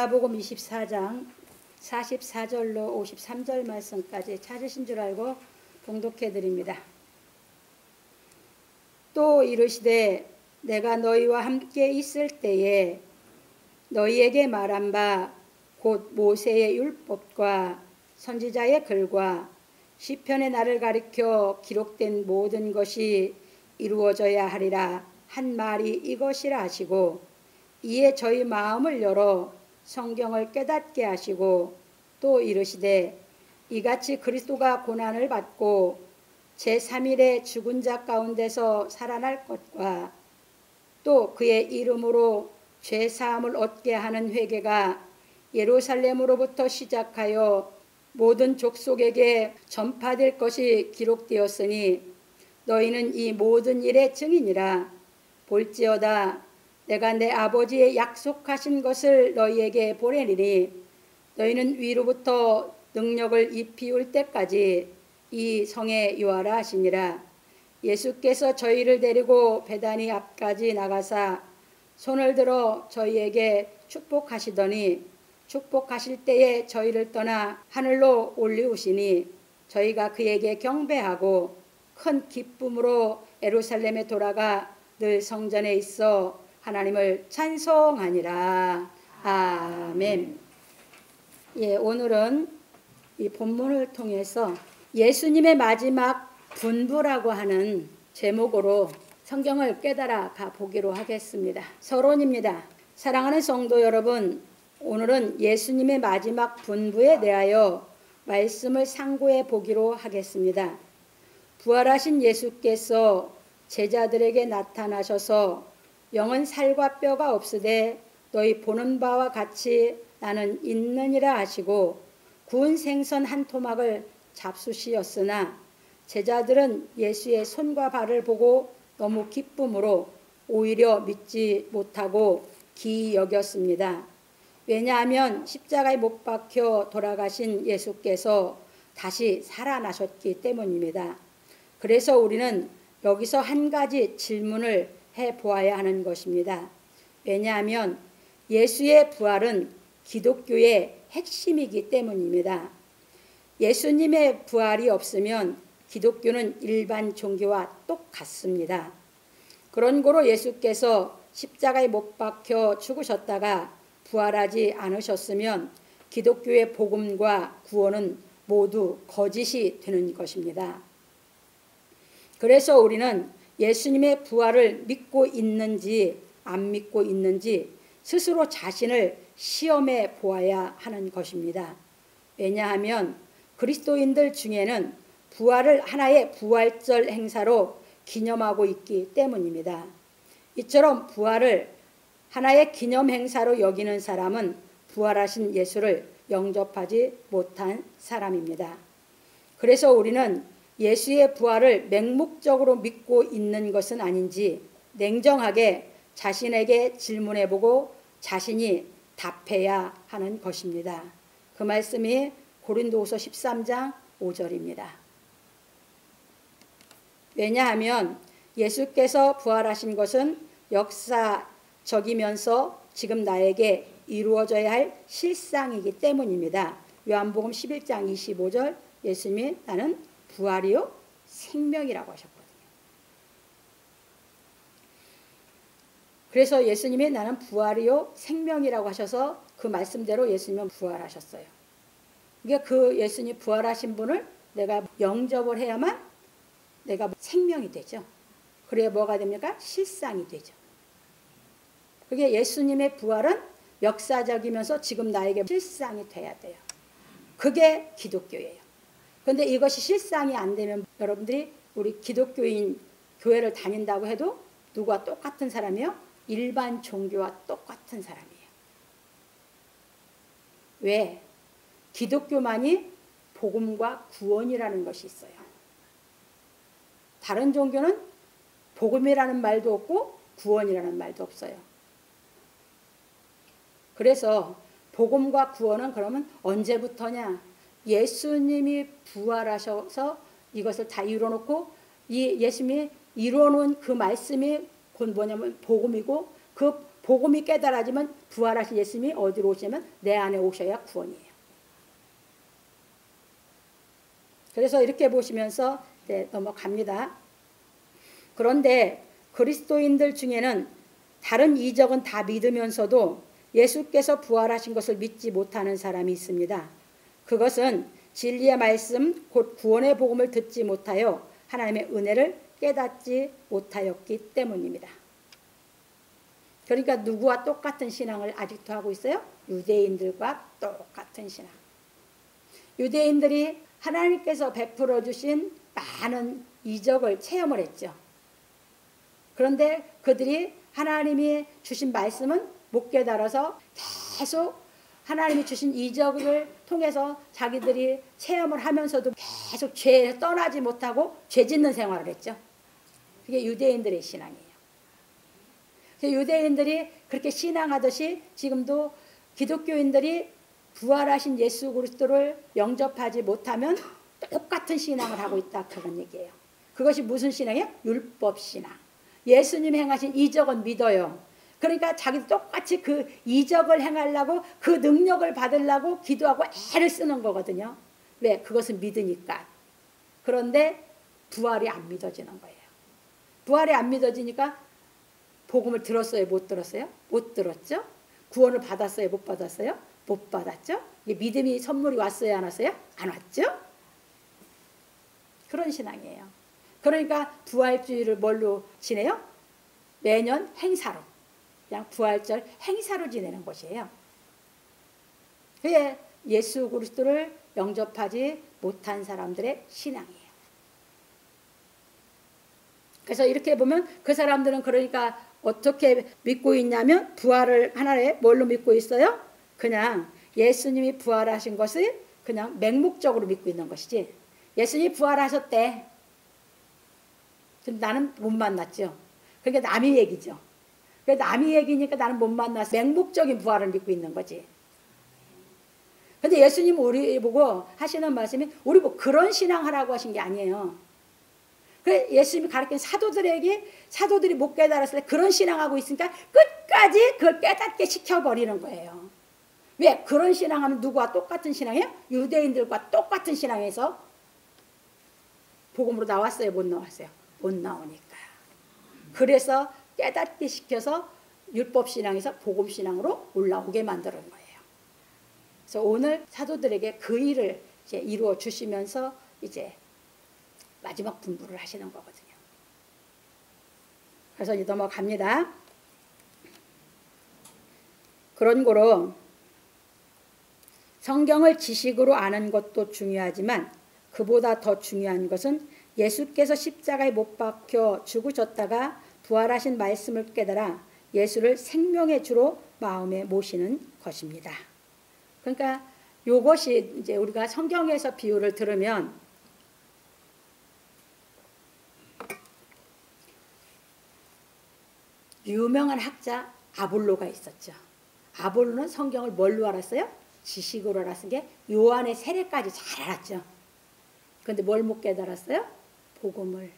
누가복음 24장 44절로 53절 말씀까지 찾으신 줄 알고 봉독해 드립니다. 또 이르시되 내가 너희와 함께 있을 때에 너희에게 말한 바 곧 모세의 율법과 선지자의 글과 시편의 나를 가리켜 기록된 모든 것이 이루어져야 하리라 한 말이 이것이라 하시고, 이에 저희 마음을 열어 성경을 깨닫게 하시고, 또 이르시되 이같이 그리스도가 고난을 받고 제3일에 죽은 자 가운데서 살아날 것과 또 그의 이름으로 죄 사함을 얻게 하는 회개가 예루살렘으로부터 시작하여 모든 족속에게 전파될 것이 기록되었으니 너희는 이 모든 일의 증인이라. 볼지어다 내가 내 아버지의 약속하신 것을 너희에게 보내리니 너희는 위로부터 능력을 입히울 때까지 이 성에 유하라 하시니라. 예수께서 저희를 데리고 베다니 앞까지 나가사 손을 들어 저희에게 축복하시더니 축복하실 때에 저희를 떠나 하늘로 올리우시니 저희가 그에게 경배하고 큰 기쁨으로 예루살렘에 돌아가 늘 성전에 있어 하나님을 찬송하니라. 아멘. 오늘은 이 본문을 통해서 예수님의 마지막 분부라고 하는 제목으로 성경을 깨달아 가보기로 하겠습니다. 서론입니다. 사랑하는 성도 여러분, 오늘은 예수님의 마지막 분부에 대하여 말씀을 상고해 보기로 하겠습니다. 부활하신 예수께서 제자들에게 나타나셔서 영은 살과 뼈가 없으되 너희 보는 바와 같이 나는 있느니라 하시고 구운 생선 한 토막을 잡수시었으나 제자들은 예수의 손과 발을 보고 너무 기쁨으로 오히려 믿지 못하고 기이 여겼습니다. 왜냐하면 십자가에 못 박혀 돌아가신 예수께서 다시 살아나셨기 때문입니다. 그래서 우리는 여기서 한 가지 질문을 해보아야 하는 것입니다. 왜냐하면 예수의 부활은 기독교의 핵심이기 때문입니다. 예수님의 부활이 없으면 기독교는 일반 종교와 똑같습니다. 그런 고로 예수께서 십자가에 못 박혀 죽으셨다가 부활하지 않으셨으면 기독교의 복음과 구원은 모두 거짓이 되는 것입니다. 그래서 우리는 예수님의 부활을 믿고 있는지 안 믿고 있는지 스스로 자신을 시험해 보아야 하는 것입니다. 왜냐하면 그리스도인들 중에는 부활을 하나의 부활절 행사로 기념하고 있기 때문입니다. 이처럼 부활을 하나의 기념 행사로 여기는 사람은 부활하신 예수를 영접하지 못한 사람입니다. 그래서 우리는 예수의 부활을 맹목적으로 믿고 있는 것은 아닌지 냉정하게 자신에게 질문해보고 자신이 답해야 하는 것입니다. 그 말씀이 고린도후서 13장 5절입니다. 왜냐하면 예수께서 부활하신 것은 역사적이면서 지금 나에게 이루어져야 할 실상이기 때문입니다. 요한복음 11장 25절 예수님이 나는 부활이요 생명이라고 하셨거든요. 그래서 예수님이 나는 부활이요 생명이라고 하셔서 그 말씀대로 예수님은 부활하셨어요. 그러니까 그 예수님 부활하신 분을 내가 영접을 해야만 내가 생명이 되죠. 그래야 뭐가 됩니까? 실상이 되죠. 그게 예수님의 부활은 역사적이면서 지금 나에게 실상이 돼야 돼요. 그게 기독교예요. 그런데 이것이 실상이 안 되면 여러분들이 우리 기독교인 교회를 다닌다고 해도 누구와 똑같은 사람이요? 일반 종교와 똑같은 사람이에요. 왜? 기독교만이 복음과 구원이라는 것이 있어요. 다른 종교는 복음이라는 말도 없고 구원이라는 말도 없어요. 그래서 복음과 구원은 그러면 언제부터냐? 예수님이 부활하셔서 이것을 다 이루어놓고 이 예수님이 이루어놓은 그 말씀이 곧 뭐냐면 복음이고 그 복음이 깨달아지면 부활하신 예수님이 어디로 오시냐면 내 안에 오셔야 구원이에요. 그래서 이렇게 보시면서 넘어갑니다. 그런데 그리스도인들 중에는 다른 이적은 다 믿으면서도 예수께서 부활하신 것을 믿지 못하는 사람이 있습니다. 그것은 진리의 말씀 곧 구원의 복음을 듣지 못하여 하나님의 은혜를 깨닫지 못하였기 때문입니다. 그러니까 누구와 똑같은 신앙을 아직도 하고 있어요? 유대인들과 똑같은 신앙. 유대인들이 하나님께서 베풀어 주신 많은 이적을 체험을 했죠. 그런데 그들이 하나님이 주신 말씀은 못 깨달아서 계속 하나님이 주신 이적을 통해서 자기들이 체험을 하면서도 계속 죄에 떠나지 못하고 죄 짓는 생활을 했죠. 그게 유대인들의 신앙이에요. 유대인들이 그렇게 신앙하듯이 지금도 기독교인들이 부활하신 예수 그리스도를 영접하지 못하면 똑같은 신앙을 하고 있다 그런 얘기예요. 그것이 무슨 신앙이에요? 율법 신앙. 예수님 행하신 이적은 믿어요. 그러니까 자기도 똑같이 그 이적을 행하려고 그 능력을 받으려고 기도하고 애를 쓰는 거거든요. 왜? 그것은 믿으니까. 그런데 부활이 안 믿어지는 거예요. 부활이 안 믿어지니까 복음을 들었어요? 못 들었어요? 못 들었죠? 구원을 받았어요? 못 받았어요? 못 받았죠? 믿음이 선물이 왔어요? 안 왔어요? 안 왔죠? 그런 신앙이에요. 그러니까 부활주의를 뭘로 지내요? 매년 행사로. 그냥 부활절 행사로 지내는 것이에요. 그게 예수 그리스도를 영접하지 못한 사람들의 신앙이에요. 그래서 이렇게 보면 그 사람들은 그러니까 어떻게 믿고 있냐면 부활을 하나에 뭘로 믿고 있어요? 그냥 예수님이 부활하신 것을 그냥 맹목적으로 믿고 있는 것이지. 예수님이 부활하셨대. 근데 나는 못 만났죠. 그게 남의 얘기죠. 남의 얘기니까 나는 못 만나서 맹목적인 부활을 믿고 있는 거지. 근데 예수님 우리 보고 하시는 말씀이 우리 보고 그런 신앙하라고 하신 게 아니에요. 그래 예수님이 가르친 사도들이 못 깨달았을 때 그런 신앙하고 있으니까 끝까지 그걸 깨닫게 시켜버리는 거예요. 왜? 그런 신앙하면 누구와 똑같은 신앙이에요? 유대인들과 똑같은 신앙에서 복음으로 나왔어요? 못 나왔어요? 못 나오니까. 그래서 깨닫게 시켜서 율법신앙에서 복음신앙으로 올라오게 만드는 거예요. 그래서 오늘 사도들에게 그 일을 이제 이루어 주시면서 이제 마지막 분부를 하시는 거거든요. 그래서 이제 넘어갑니다. 그런 거로 성경을 지식으로 아는 것도 중요하지만 그보다 더 중요한 것은 예수께서 십자가에 못 박혀 죽으셨다가 부활하신 말씀을 깨달아 예수를 생명의 주로 마음에 모시는 것입니다. 그러니까 이것이 이제 우리가 성경에서 비유를 들으면 유명한 학자 아볼로가 있었죠. 아볼로는 성경을 뭘로 알았어요? 지식으로 알았은 게 요한의 세례까지 잘 알았죠. 그런데 뭘 못 깨달았어요? 복음을.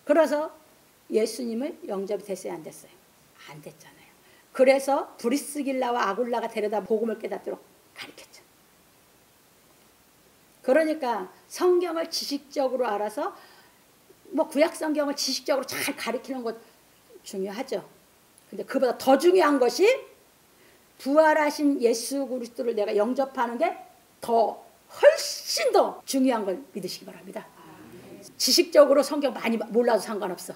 그래서 예수님을 영접이 됐어요? 안 됐어요? 안 됐잖아요. 그래서 브리스길라와 아굴라가 데려다 복음을 깨닫도록 가르쳤죠. 그러니까 성경을 지식적으로 알아서 구약 성경을 지식적으로 잘 가르치는 것 중요하죠. 근데 그보다 더 중요한 것이 부활하신 예수 그리스도를 내가 영접하는 게 더 훨씬 더 중요한 걸 믿으시기 바랍니다. 지식적으로 성경 많이 몰라도 상관없어.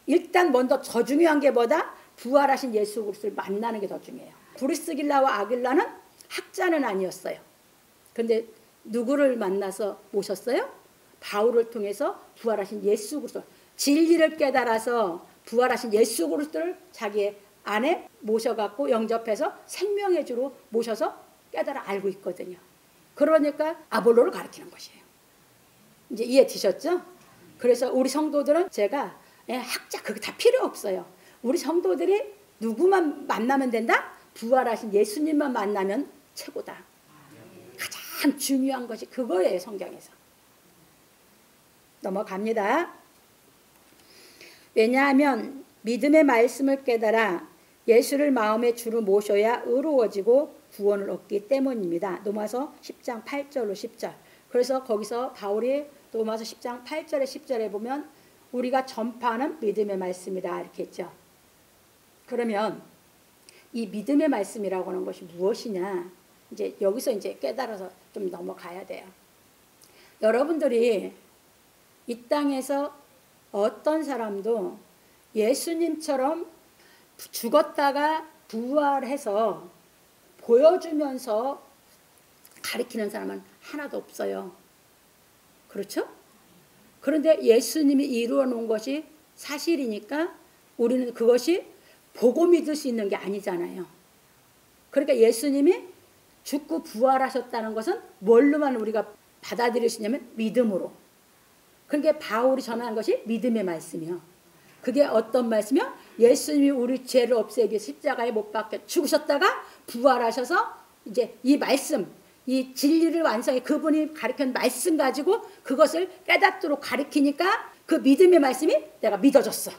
일단 먼저 더 중요한 게 뭐다? 부활하신 예수 그리스도를 만나는 게 더 중요해요. 브리스길라와 아길라는 학자는 아니었어요. 근데 누구를 만나서 모셨어요? 바울을 통해서 부활하신 예수 그리스도, 진리를 깨달아서 부활하신 예수 그리스도를 자기 안에 모셔갖고 영접해서 생명의 주로 모셔서 깨달아 알고 있거든요. 그러니까 아볼로를 가르치는 것이에요. 이제 이해되셨죠? 그래서 우리 성도들은 제가 학자 그거 다 필요 없어요. 우리 성도들이 누구만 만나면 된다? 부활하신 예수님만 만나면 최고다. 가장 중요한 것이 그거예요. 성경에서. 넘어갑니다. 왜냐하면 믿음의 말씀을 깨달아 예수를 마음의 주로 모셔야 의로워지고 구원을 얻기 때문입니다. 로마서 10장 8절로 10절. 그래서 거기서 바울이 로마서 10장 8절에 10절에 보면 우리가 전파하는 믿음의 말씀이다 이렇게 했죠. 그러면 이 믿음의 말씀이라고 하는 것이 무엇이냐? 이제 여기서 이제 깨달아서 좀 넘어가야 돼요. 여러분들이 이 땅에서 어떤 사람도 예수님처럼 죽었다가 부활해서 보여주면서 가리키는 사람은 하나도 없어요. 그렇죠? 그런데 예수님이 이루어 놓은 것이 사실이니까 우리는 그것이 보고 믿을 수 있는 게 아니잖아요. 그러니까 예수님이 죽고 부활하셨다는 것은 뭘로만 우리가 받아들일 수 있냐면 믿음으로. 그러니까 바울이 전한 것이 믿음의 말씀이요. 그게 어떤 말씀이요? 예수님이 우리 죄를 없애기 위해 십자가에 못 박혀 죽으셨다가 부활하셔서 이제 이 말씀, 이 진리를 완성해 그분이 가르친 말씀 가지고 그것을 깨닫도록 가르치니까 그 믿음의 말씀이 내가 믿어졌어.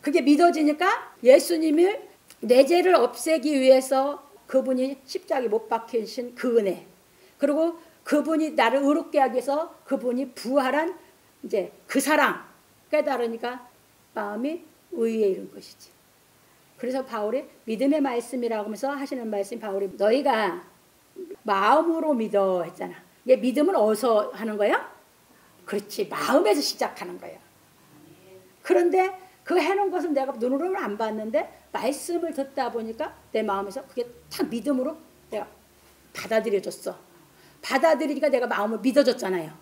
그게 믿어지니까 예수님이 내 죄를 없애기 위해서 그분이 십자가에 못 박히신 그 은혜, 그리고 그분이 나를 의롭게 하기 위해서 그분이 부활한 이제 그 사랑 깨달으니까 마음이 의에 이른 것이지. 그래서 바울이 믿음의 말씀이라고 하면서 하시는 말씀, 바울이 너희가 마음으로 믿어 했잖아. 이게 믿음은 어디서 하는 거야? 그렇지, 마음에서 시작하는 거야. 그런데 그 해놓은 것은 내가 눈으로는 안 봤는데 말씀을 듣다 보니까 내 마음에서 그게 탁 믿음으로 내가 받아들여졌어. 받아들이니까 내가 마음을 믿어졌잖아요.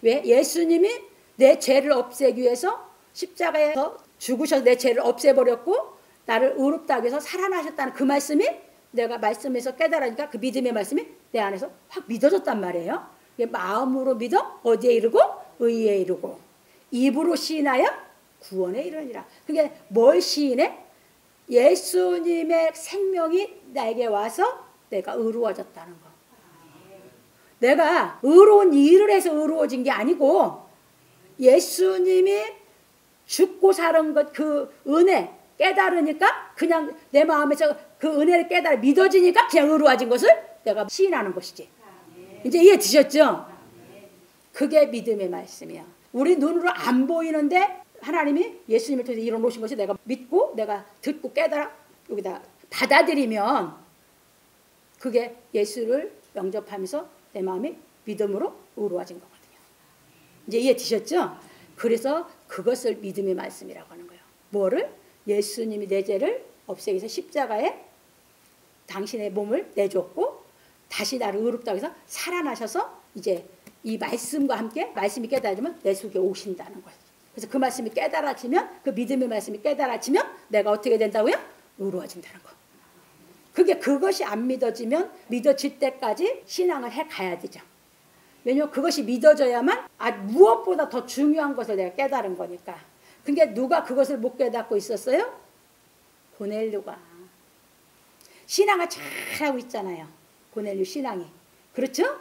왜? 예수님이 내 죄를 없애기 위해서 십자가에서 죽으셔서 내 죄를 없애버렸고 나를 의롭다 하기 위해서 살아나셨다는 그 말씀이 내가 말씀에서 깨달으니까 그 믿음의 말씀이 내 안에서 확 믿어졌단 말이에요. 마음으로 믿어 어디에 이르고 의에 이르고 입으로 시인하여 구원에 이르니라. 그게 뭘 시인해? 예수님의 생명이 나에게 와서 내가 의로워졌다는 거. 내가 의로운 일을 해서 의로워진 게 아니고 예수님이 죽고 사는 것 그 은혜 깨달으니까 그냥 내 마음에서 그 은혜를 깨달아 믿어지니까 그냥 의로워진 것을 내가 시인하는 것이지. 이제 이해되셨죠? 그게 믿음의 말씀이야. 우리 눈으로 안 보이는데 하나님이 예수님을 통해서 이뤄놓으신 것이 내가 믿고 내가 듣고 깨달아 여기다 받아들이면 그게 예수를 영접하면서 내 마음이 믿음으로 의로워진 거거든요. 이제 이해되셨죠? 그래서 그것을 믿음의 말씀이라고 하는 거예요. 뭐를? 예수님이 내 죄를 없애기 위해서 십자가에 당신의 몸을 내줬고 다시 나를 의롭다고 해서 살아나셔서 이제 이 말씀과 함께 말씀이 깨달아지면 내 속에 오신다는 거예요. 그래서 그 말씀이 깨달아지면 그 믿음의 말씀이 깨달아지면 내가 어떻게 된다고요? 의로워진다는 거. 그것이 안 믿어지면 믿어질 때까지 신앙을 해가야 되죠. 왜냐하면 그것이 믿어져야만 무엇보다 더 중요한 것을 내가 깨달은 거니까. 그러니까 누가 그것을 못 깨닫고 있었어요? 고넬료가. 신앙을 잘하고 있잖아요. 고넬료 신앙이. 그렇죠?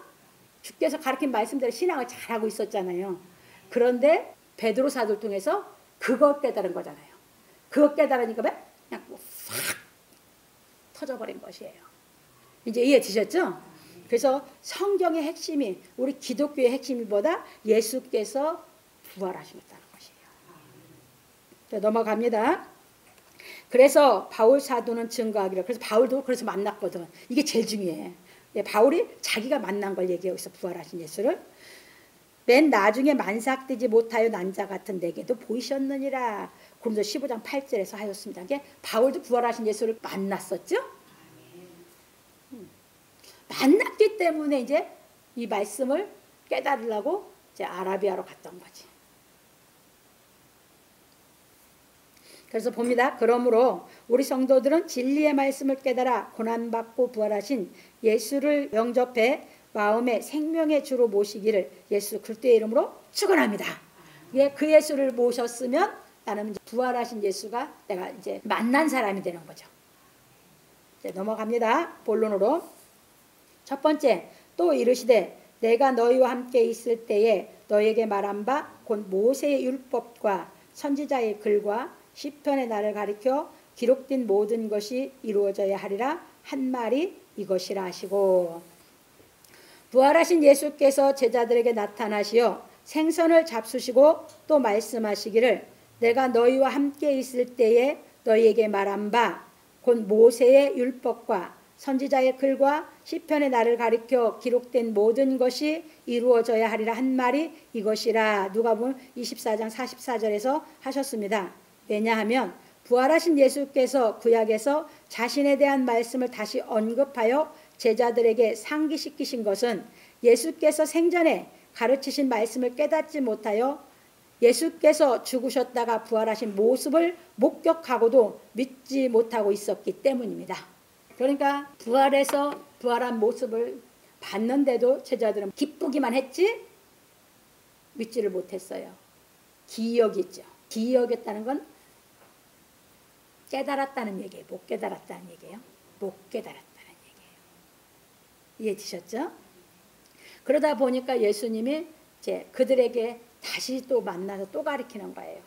주께서 가르친 말씀대로 신앙을 잘하고 있었잖아요. 그런데 베드로 사도를 통해서 그거 깨달은 거잖아요. 그거 깨달으니까 그냥 확 터져버린 것이에요. 이제 이해되셨죠? 그래서 성경의 핵심이 우리 기독교의 핵심이보다 예수께서 부활하셨다는 것이에요. 자, 넘어갑니다. 그래서 바울 사도는 증거하기를. 그래서 바울도 그래서 만났거든. 이게 제일 중요해. 바울이 자기가 만난 걸 얘기하고 있어. 부활하신 예수를. 맨 나중에 만삭되지 못하여 난 자 같은 내게도 보이셨느니라. 고린도서 15장 8절에서 하였습니다. 이게 바울도 부활하신 예수를 만났었죠. 만났기 때문에 이제 이 말씀을 깨달으려고 이제 아라비아로 갔던 거지. 그래서 봅니다. 그러므로 우리 성도들은 진리의 말씀을 깨달아 고난받고 부활하신 예수를 영접해 마음의 생명의 주로 모시기를 예수 그리스도의 이름으로 축원합니다. 그 예수를 모셨으면 나는 이제 부활하신 예수가 내가 이제 만난 사람이 되는 거죠. 이제 넘어갑니다. 본론으로. 첫 번째, 또 이르시되 내가 너희와 함께 있을 때에 너희에게 말한 바 곧 모세의 율법과 선지자의 글과 시편의 날을 가리켜 기록된 모든 것이 이루어져야 하리라 한 말이 이것이라 하시고, 부활하신 예수께서 제자들에게 나타나시어 생선을 잡수시고 또 말씀하시기를 내가 너희와 함께 있을 때에 너희에게 말한 바 곧 모세의 율법과 선지자의 글과 시편의 날을 가리켜 기록된 모든 것이 이루어져야 하리라 한 말이 이것이라. 누가복음 24장 44절에서 하셨습니다. 왜냐하면 부활하신 예수께서 구약에서 자신에 대한 말씀을 다시 언급하여 제자들에게 상기시키신 것은 예수께서 생전에 가르치신 말씀을 깨닫지 못하여 예수께서 죽으셨다가 부활하신 모습을 목격하고도 믿지 못하고 있었기 때문입니다. 그러니까 부활한 모습을 봤는데도 제자들은 기쁘기만 했지 믿지를 못했어요. 기억이죠. 기억했다는 건 깨달았다는 얘기예요. 못 깨달았다는 얘기예요. 못 깨달았다는 얘기예요. 이해되셨죠? 그러다 보니까 예수님이 이제 그들에게 다시 또 만나서 또 가르치는 거예요.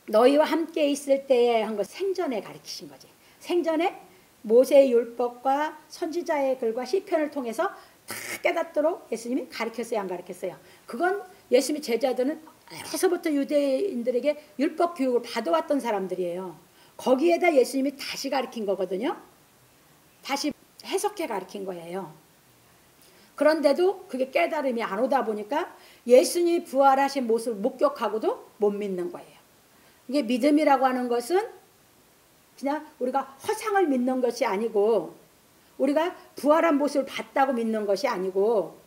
너희와 함께 있을 때에 한 거 생전에 가르치신 거지. 생전에 모세의 율법과 선지자의 글과 시편을 통해서 다 깨닫도록 예수님이 가르쳤어요, 안 가르쳤어요? 그건 예수님의 제자들은 어려서부터 유대인들에게 율법 교육을 받아왔던 사람들이에요. 거기에다 예수님이 다시 가르친 거거든요. 다시 해석해 가르친 거예요. 그런데도 그게 깨달음이 안 오다 보니까 예수님이 부활하신 모습을 목격하고도 못 믿는 거예요. 이게 믿음이라고 하는 것은 그냥 우리가 허상을 믿는 것이 아니고, 우리가 부활한 모습을 봤다고 믿는 것이 아니고,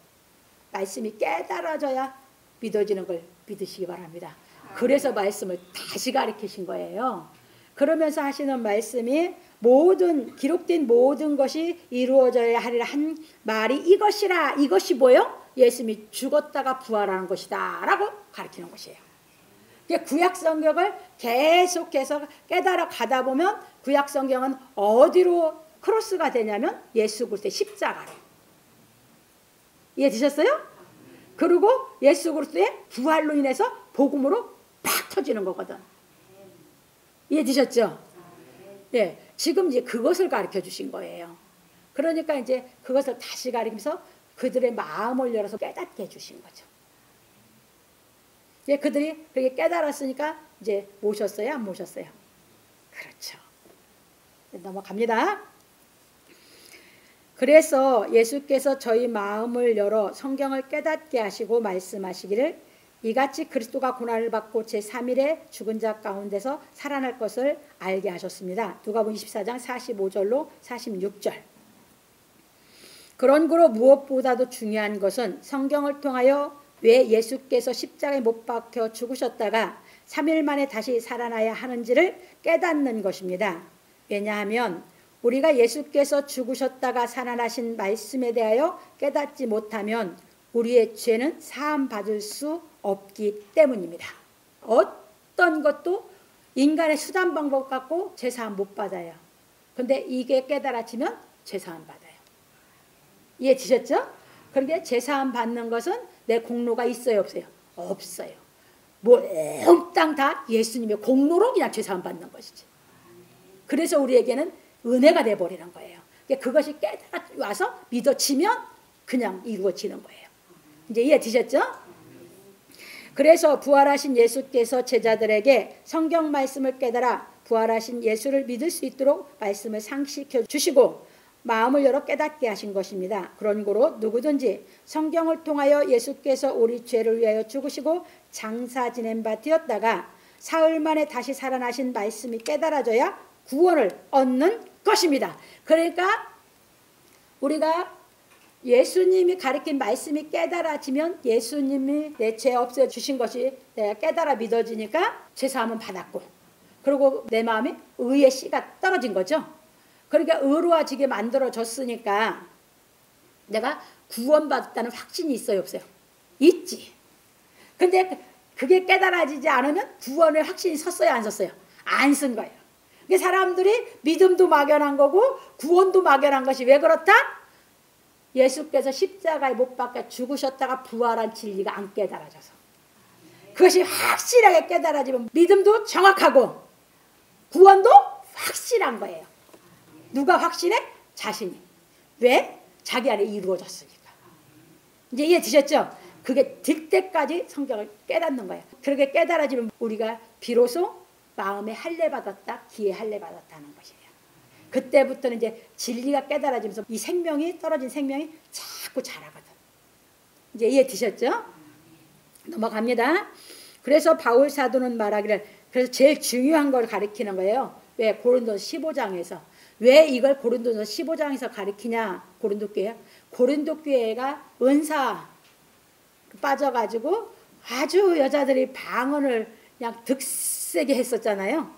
말씀이 깨달아져야 믿어지는 걸 믿으시기 바랍니다. 그래서 말씀을 다시 가르치신 거예요. 그러면서 하시는 말씀이 기록된 모든 것이 이루어져야 하리라 한 말이 이것이라. 이것이 뭐예요? 예수님이 죽었다가 부활하는 것이다 라고 가르치는 것이에요. 구약 성경을 계속해서 깨달아 가다 보면 구약 성경은 어디로 크로스가 되냐면 예수 그리스도의 십자가로. 이해되셨어요? 그리고 예수 그리스도의 부활로 인해서 복음으로 팍 터지는 거거든. 이해되셨죠? 예, 지금 이제 그것을 가르쳐 주신 거예요. 그러니까 이제 그것을 다시 가르치면서 그들의 마음을 열어서 깨닫게 해주신 거죠. 이제 그들이 그렇게 깨달았으니까 이제 모셨어요, 안 모셨어요? 그렇죠. 넘어갑니다. 그래서 예수께서 저희 마음을 열어 성경을 깨닫게 하시고 말씀하시기를 이같이 그리스도가 고난을 받고 제3일에 죽은 자 가운데서 살아날 것을 알게 하셨습니다. 누가복음 24장 45절로 46절. 그러므로 무엇보다도 중요한 것은 성경을 통하여 왜 예수께서 십자가에 못 박혀 죽으셨다가 3일 만에 다시 살아나야 하는지를 깨닫는 것입니다. 왜냐하면 우리가 예수께서 죽으셨다가 살아나신 말씀에 대하여 깨닫지 못하면 우리의 죄는 사함 받을 수 없기 때문입니다. 어떤 것도 인간의 수단 방법 갖고 죄사함 못 받아요. 근데 이게 깨달아지면 죄사함 받아요. 이해되셨죠? 그런데 죄사함 받는 것은 내 공로가 있어요, 없어요? 없어요. 몽땅 다 예수님의 공로로 그냥 죄사함 받는 것이지. 그래서 우리에게는 은혜가 돼버리는 거예요. 그것이 깨달아와서 믿어지면 그냥 이루어지는 거예요. 이제 이해되셨죠? 그래서 부활하신 예수께서 제자들에게 성경 말씀을 깨달아 부활하신 예수를 믿을 수 있도록 말씀을 상기시켜 주시고 마음을 열어 깨닫게 하신 것입니다. 그러므로 누구든지 성경을 통하여 예수께서 우리 죄를 위하여 죽으시고 장사 지낸 바 되었다가 사흘 만에 다시 살아나신 말씀이 깨달아져야 구원을 얻는 것입니다. 그러니까 우리가 예수님이 가르친 말씀이 깨달아지면 예수님이 내 죄 없애주신 것이 내가 깨달아 믿어지니까 죄사함은 받았고, 그리고 내 마음에 의의 씨가 떨어진 거죠. 그러니까 의로워지게 만들어졌으니까 내가 구원받았다는 확신이 있어요, 없어요? 있지. 근데 그게 깨달아지지 않으면 구원의 확신이 섰어요, 안 섰어요? 안 쓴 거예요. 사람들이 믿음도 막연한 거고 구원도 막연한 것이 왜 그렇다? 예수께서 십자가에 못 박혀 죽으셨다가 부활한 진리가 안 깨달아져서. 그것이 확실하게 깨달아지면 믿음도 정확하고 구원도 확실한 거예요. 누가 확신해? 자신이. 왜? 자기 안에 이루어졌으니까. 이제 이해되셨죠? 그게 될 때까지 성경을 깨닫는 거예요. 그렇게 깨달아지면 우리가 비로소 마음에 할례 받았다, 기에 할례 받았다는 것이에요. 그때부터는 이제 진리가 깨달아지면서 이 생명이, 떨어진 생명이 자꾸 자라거든. 이제 이해되셨죠? 넘어갑니다. 그래서 바울 사도는 말하기를, 그래서 제일 중요한 걸 가리키는 거예요. 왜? 고린도서 15장에서. 왜 이걸 고린도서 15장에서 가리키냐? 고린도 교회. 고린도 교회가 은사 빠져가지고 아주 여자들이 방언을 그냥 득세게 했었잖아요.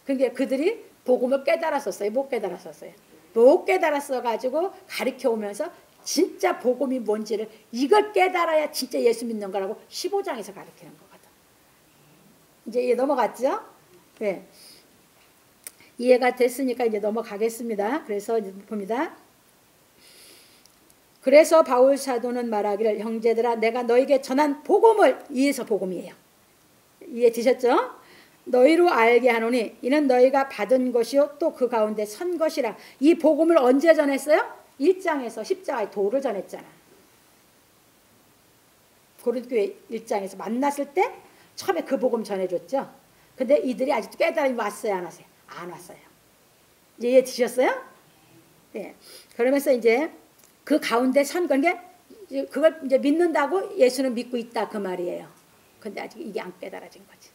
그러니까 그들이 복음을 깨달았었어요? 못 깨달았었어요? 못 깨달았어가지고 가르쳐 오면서 진짜 복음이 뭔지를 이걸 깨달아야 진짜 예수 믿는 거라고 15장에서 가르치는 거거든. 이제 이해 넘어갔죠? 네. 이해가 됐으니까 이제 넘어가겠습니다. 그래서 이제 봅니다. 그래서 바울 사도는 말하기를, 형제들아 내가 너에게 전한 복음을, 이에서 복음이에요. 이해되셨죠? 너희로 알게 하노니 이는 너희가 받은 것이요 또 그 가운데 선 것이라. 이 복음을 언제 전했어요? 1장에서 10장에 도를 전했잖아. 고린도교회 1장에서 만났을 때 처음에 그 복음 전해줬죠. 근데 이들이 아직도 깨달음이 왔어요, 안 왔어요? 안 왔어요. 이제 이해되셨어요? 네. 그러면서 이제 그 가운데 선 건 게 그걸 이제 믿는다고 예수는 믿고 있다 그 말이에요. 근데 아직 이게 안 깨달아진 거지.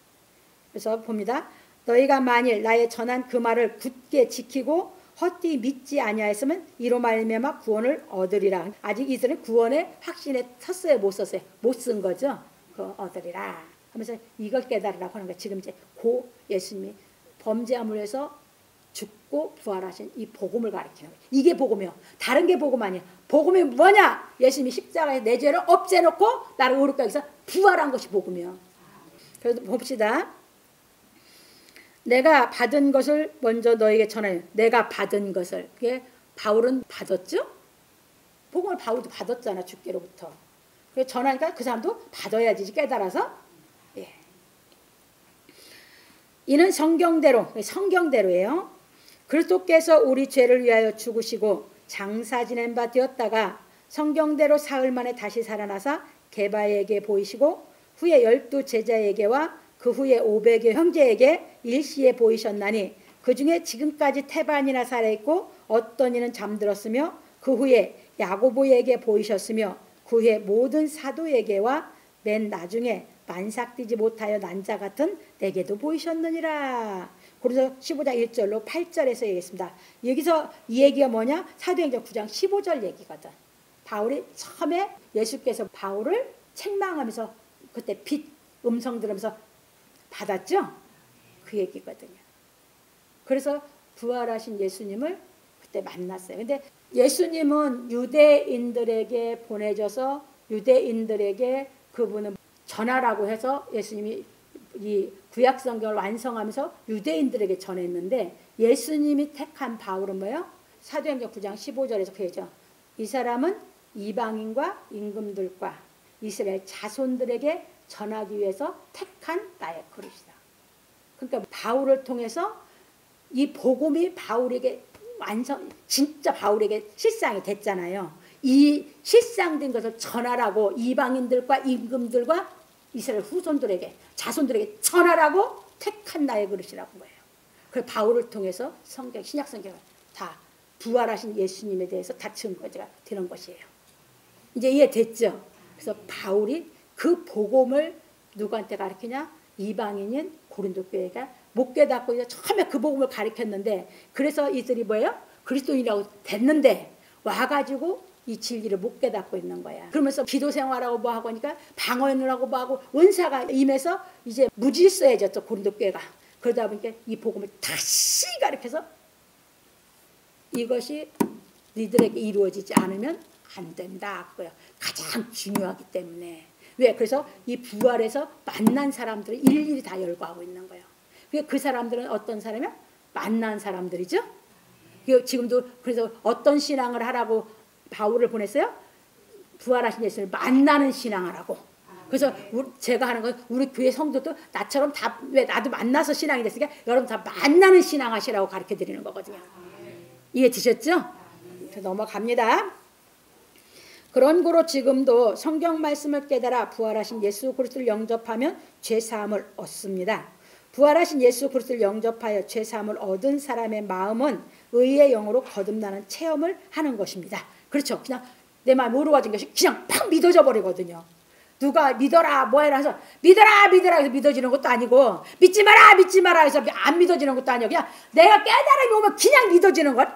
그래서 봅니다. 너희가 만일 나의 전한 그 말을 굳게 지키고 헛되이 믿지 아니하였으면 이로 말미암아 구원을 얻으리라. 아직 이들은 구원의 확신에 섰어요, 못 섰어요? 못 쓴 거죠. 그 얻으리라 하면서 이걸 깨달으라고 하는 거예요. 지금 이제 고 예수님이 범죄함을 해서 죽고 부활하신 이 복음을 가리키는 거예요. 이게 복음이요. 다른 게 복음 아니에요. 복음이 뭐냐? 예수님이 십자가에 내 죄를 없애놓고 나를 의롭게 해서 부활한 것이 복음이요. 그래서 봅시다. 내가 받은 것을 먼저 너에게 전하여. 내가 받은 것을. 그게 바울은 받았죠? 복음을 바울도 받았잖아, 주께로부터. 그래서 전하니까 그 사람도 받아야지, 깨달아서. 예. 이는 성경대로예요. 그리스도께서 우리 죄를 위하여 죽으시고 장사 지낸 바 되었다가 성경대로 사흘 만에 다시 살아나사 게바에게 보이시고 후에 12 제자에게와 그 후에 500여 형제에게 일시에 보이셨나니 그 중에 지금까지 태반이나 살아있고 어떤 이는 잠들었으며 그 후에 야고보에게 보이셨으며 그 후에 모든 사도에게와 맨 나중에 만삭되지 못하여 난 자 같은 내게도 보이셨느니라. 그래서 15장 1절로 8절에서 얘기했습니다. 여기서 이 얘기가 뭐냐? 사도행전 9장 15절 얘기거든. 바울이 처음에 예수께서 바울을 책망하면서 그때 빛 음성 들으면서 받았죠? 그 얘기거든요. 그래서 부활하신 예수님을 그때 만났어요. 근데 예수님은 유대인들에게 보내져서 유대인들에게 그분은 전하라고 해서 예수님이 이 구약 성경을 완성하면서 유대인들에게 전했는데 예수님이 택한 바울은 뭐예요? 사도행전 9장 15절에서 그러죠. 이 사람은 이방인과 임금들과 이스라엘 자손들에게 전하기 위해서 택한 나의 그릇이다. 그러니까 바울을 통해서 이 복음이 바울에게 진짜 바울에게 실상이 됐잖아요. 이 실상된 것을 전하라고 이방인들과 임금들과 이스라엘 후손들에게 자손들에게 전하라고 택한 나의 그릇이라고 거예요. 그래서 바울을 통해서 성경 신약 성경을 다 부활하신 예수님에 대해서 다 증거가 되는 것이에요. 이제 이해됐죠? 그래서 바울이 그 복음을 누구한테 가르치냐? 이방인인 고린도 교회가 못 깨닫고 처음에 그 복음을 가르쳤는데 그래서 이들이 뭐예요? 그리스도인이라고 됐는데 와가지고 이 진리를 못 깨닫고 있는 거야. 그러면서 기도 생활하고 뭐 하고 하니까 방언을 하고 뭐 하고 은사가 임해서 이제 무질서해졌죠, 고린도 교회가. 그러다 보니까 이 복음을 다시 가르쳐서 이것이 니들에게 이루어지지 않으면 안 된다. 그거야. 가장 중요하기 때문에. 왜? 그래서 이 부활에서 만난 사람들을 일일이 다 열거하고 있는 거예요. 그 사람들은 어떤 사람이야? 만난 사람들이죠. 지금도 그래서 어떤 신앙을 하라고 바울을 보냈어요? 부활하신 예수를 만나는 신앙을 하고 그래서 제가 하는 건 우리 교회 성도도 나처럼 다 왜 나도 만나서 신앙이 됐으니까 여러분 다 만나는 신앙 하시라고 가르쳐 드리는 거거든요. 이해 되셨죠? 넘어갑니다. 그런 거로 지금도 성경 말씀을 깨달아 부활하신 예수 그리스도를 영접하면 죄사함을 얻습니다. 부활하신 예수 그리스도를 영접하여 죄사함을 얻은 사람의 마음은 의의 영으로 거듭나는 체험을 하는 것입니다. 그렇죠. 그냥 내 마음이 의로워진 것이 그냥 팍 믿어져 버리거든요. 누가 믿어라 뭐해라 해서 믿어라 해서 믿어지는 것도 아니고 믿지 마라 해서 안 믿어지는 것도 아니고 그냥 내가 깨달음이 오면 그냥 믿어지는 것.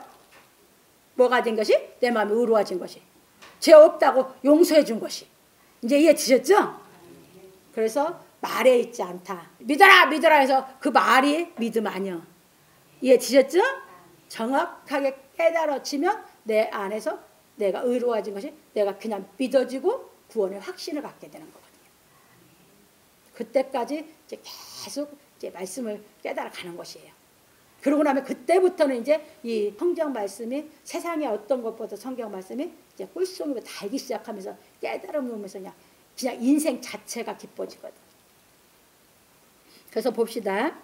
뭐가 된 것이? 내 마음이 의로워진 것이. 죄 없다고 용서해 준 것이. 이제 이해 드셨죠? 그래서 말에 있지 않다. 믿어라 해서 그 말이 믿음 아니야. 이해 드셨죠? 정확하게 깨달아지면 내 안에서 내가 의로워진 것이 내가 그냥 믿어지고 구원의 확신을 갖게 되는 거거든요. 그때까지 이제 계속 이제 말씀을 깨달아 가는 것이에요. 그러고 나면 그때부터는 이제 이 성경 말씀이 세상의 어떤 것보다 성경 말씀이 이제 꿀송이로 달기 시작하면서 깨달음을 오면서 그냥 인생 자체가 기뻐지거든. 그래서 봅시다.